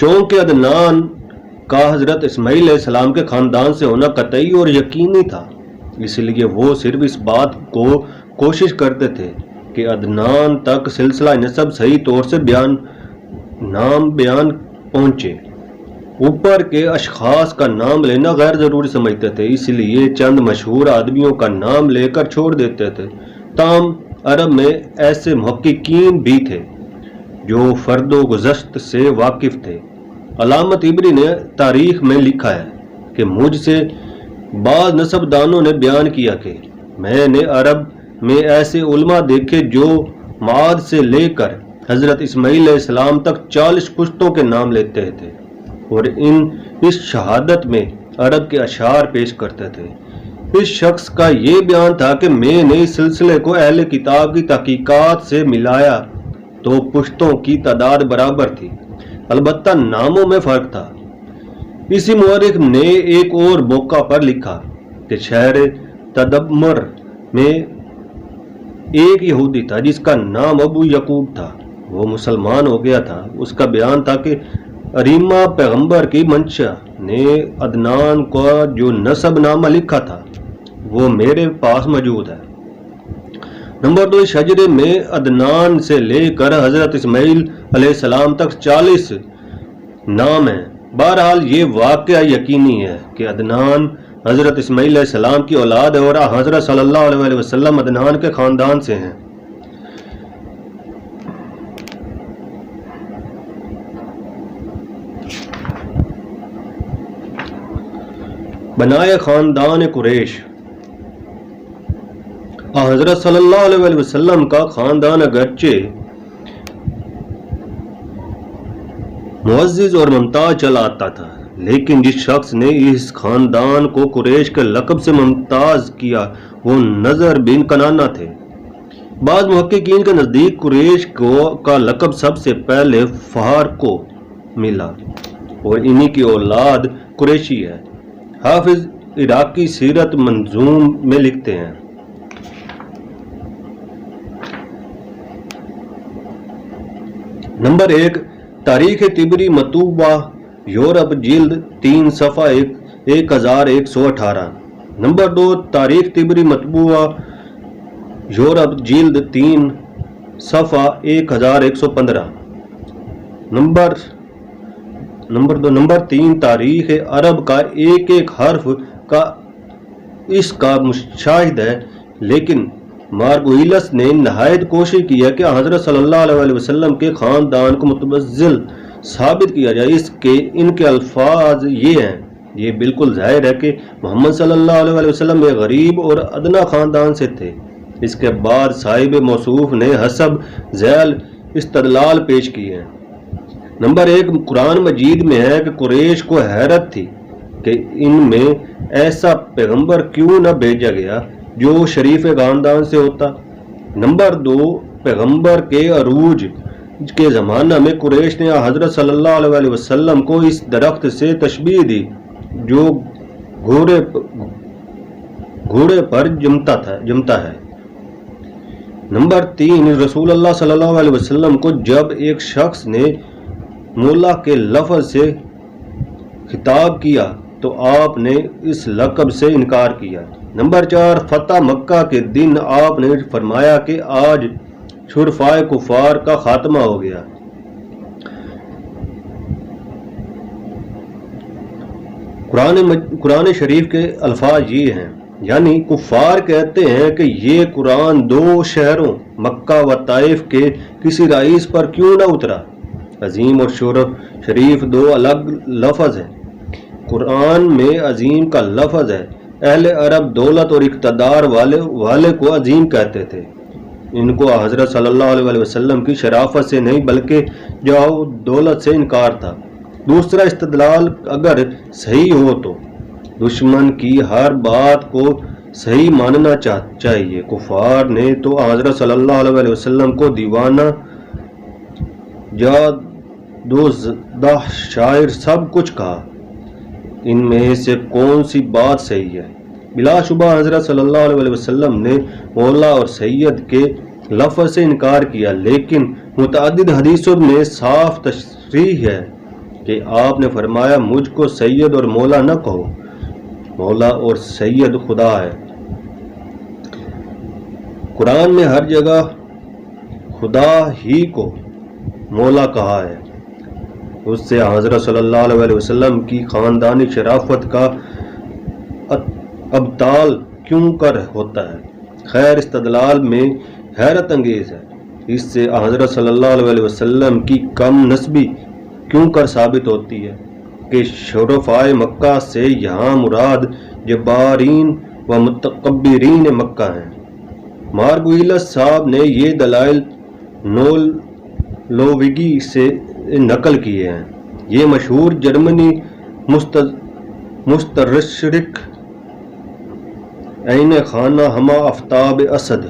چونکہ عدنان کا حضرت اسماعیل علیہ السلام کے خاندان سے ہونا قطعی اور یقینی تھا، اس لیے وہ صرف اس بات کو کوشش کرتے تھے کہ عدنان تک سلسلہ نسب صحیح طور سے نام بیان پہنچے۔ اوپر کے اشخاص کا نام لینا غیر ضروری سمجھتے تھے، اس لیے چند مشہور آدمیوں کا نام لے کر چھوڑ دیتے تھے۔ تاہم عرب میں ایسے محققین بھی تھے جو فرد و گزشت سے واقف تھے۔ علامہ طبری نے تاریخ میں لکھا ہے کہ مجھ سے بعض نسب دانوں نے بیان کیا کہ میں نے عرب میں ایسے علماء دیکھے جو معاد سے لے کر حضرت اسماعیل علیہ السلام تک 40 پشتوں کے نام لیتے تھے اور اس شہادت میں عرب کے اشعار پیش کرتے تھے۔ اس شخص کا یہ بیان تھا کہ میں نے اس سلسلے کو اہل کتاب کی تحقیقات سے ملایا تو پشتوں کی تعداد برابر تھی، البتہ ناموں میں فرق تھا۔ اسی مورخ نے ایک اور موقع پر لکھا کہ شہر تدمر میں ایک یہودی تھا جس کا نام ابو یعقوب تھا، وہ مسلمان ہو گیا تھا۔ اس کا بیان تھا کہ اریما پیغمبر کی منشا نے عدنان کا جو نسب نامہ لکھا تھا وہ میرے پاس موجود ہے۔ نمبر 2، شجرے میں عدنان سے لے کر حضرت اسماعیل علیہ السلام تک 40 نام ہیں۔ بہرحال یہ واقعہ یقینی ہے کہ عدنان حضرت اسماعیل علیہ السلام کی اولاد ہے اور حضرت صلی اللہ علیہ وسلم عدنان کے خاندان سے ہیں۔ بنائے خاندان قریش۔ حضرت صلی اللہ علیہ وسلم کا خاندان اگرچہ معزز اور ممتاز چلا آتا تھا، لیکن جس شخص نے اس خاندان کو قریش کے لقب سے ممتاز کیا وہ نضر بن کنانہ تھے۔ بعض محققین کے نزدیک قریش کا لقب سب سے پہلے فہر کو ملا اور انہی کی اولاد قریشی ہے۔ حافظ عراقی سیرت منظوم میں لکھتے ہیں، نمبر 1، تاریخ طبری مطبوعہ یورپ جلد 3 صفحہ 1118۔ نمبر 2، تاریخ طبری مطبوعہ یورپ جلد 3 صفحہ 1115۔ نمبر 3، تاریخ عرب کا ایک حرف کا اس کا مشاہد ہے، لیکن مارگوئیلس نے نہایت کوشش کی ہے کہ حضرت صلی اللہ علیہ وسلم کے خاندان کو متبذل ثابت کیا جائے۔ ان کے الفاظ یہ ہیں، یہ بالکل ظاہر ہے کہ محمد صلی اللہ علیہ وسلم ایک غریب اور ادنا خاندان سے تھے۔ اس کے بعد صاحب موصوف نے حسب ذیل استدلال پیش کی ہے۔ نمبر 1، قرآن مجید میں ہے کہ قریش کو حیرت تھی کہ ان میں ایسا پیغمبر کیوں نہ بھیجا گیا جو شریف خاندان سے ہوتا۔ نمبر 2، پیغمبر کے عروج کے زمانہ میں قریش نے حضرت صلی اللہ علیہ وسلم کو اس درخت سے تشبیہ دی جو گھوڑے پر جمتا ہے۔ نمبر 3، رسول اللہ صلی اللہ علیہ وسلم کو جب ایک شخص نے مولا کے لفظ سے خطاب کیا تو آپ نے اس لقب سے انکار کیا۔ نمبر 4، فتح مکہ کے دن آپ نے فرمایا کہ آج شرفائے کفار کا خاتمہ ہو گیا۔ قرآن شریف کے الفاظ یہ ہیں، یعنی کفار کہتے ہیں کہ یہ قرآن 2 شہروں مکہ و طائف کے کسی رئیس پر کیوں نہ اترا۔ عظیم اور شریف 2 الگ لفظ ہیں۔ قرآن میں عظیم کا لفظ ہے۔ اہل عرب دولت اور اقتدار والے کو عظیم کہتے تھے۔ ان کو حضرت صلی اللہ علیہ وسلم کی شرافت سے نہیں بلکہ جاہ دولت سے انکار تھا۔ دوسرا استدلال اگر صحیح ہو تو دشمن کی ہر بات کو صحیح ماننا چاہیے۔ کفار نے تو حضرت صلی اللہ علیہ وسلم کو دیوانہ، جادوزدہ، شاعر سب کچھ کہا۔ ان میں سے کون سی بات صحیح ہے؟ بلا شبہ حضرت صلی اللہ علیہ وسلم نے مولا اور سید کے لفظ سے انکار کیا، لیکن متعدد حدیثوں میں صاف تصریح ہے کہ آپ نے فرمایا مجھ کو سید اور مولا نہ کہو، مولا اور سید خدا ہے۔ قرآن میں ہر جگہ خدا ہی کو مولا کہا ہے۔ اس سے حضرت صلی اللہ علیہ وسلم کی خاندانی شرافت کا ابطال کیوں کر ہوتا ہے؟ خیر استدلال میں حیرت انگیز ہے۔ اس سے حضرت صلی اللہ علیہ وسلم کی کم نسبی کیوں کر ثابت ہوتی ہے کہ شرفائے مکہ سے یہاں مراد جبارین و متکبرین مکہ ہیں۔ مارگوئیلس صاحب نے یہ دلائل نول لوویگی سے نقل کیے ہیں۔ یہ مشہور جرمنی مستشرق عین خانہ ہما آفتاب اسد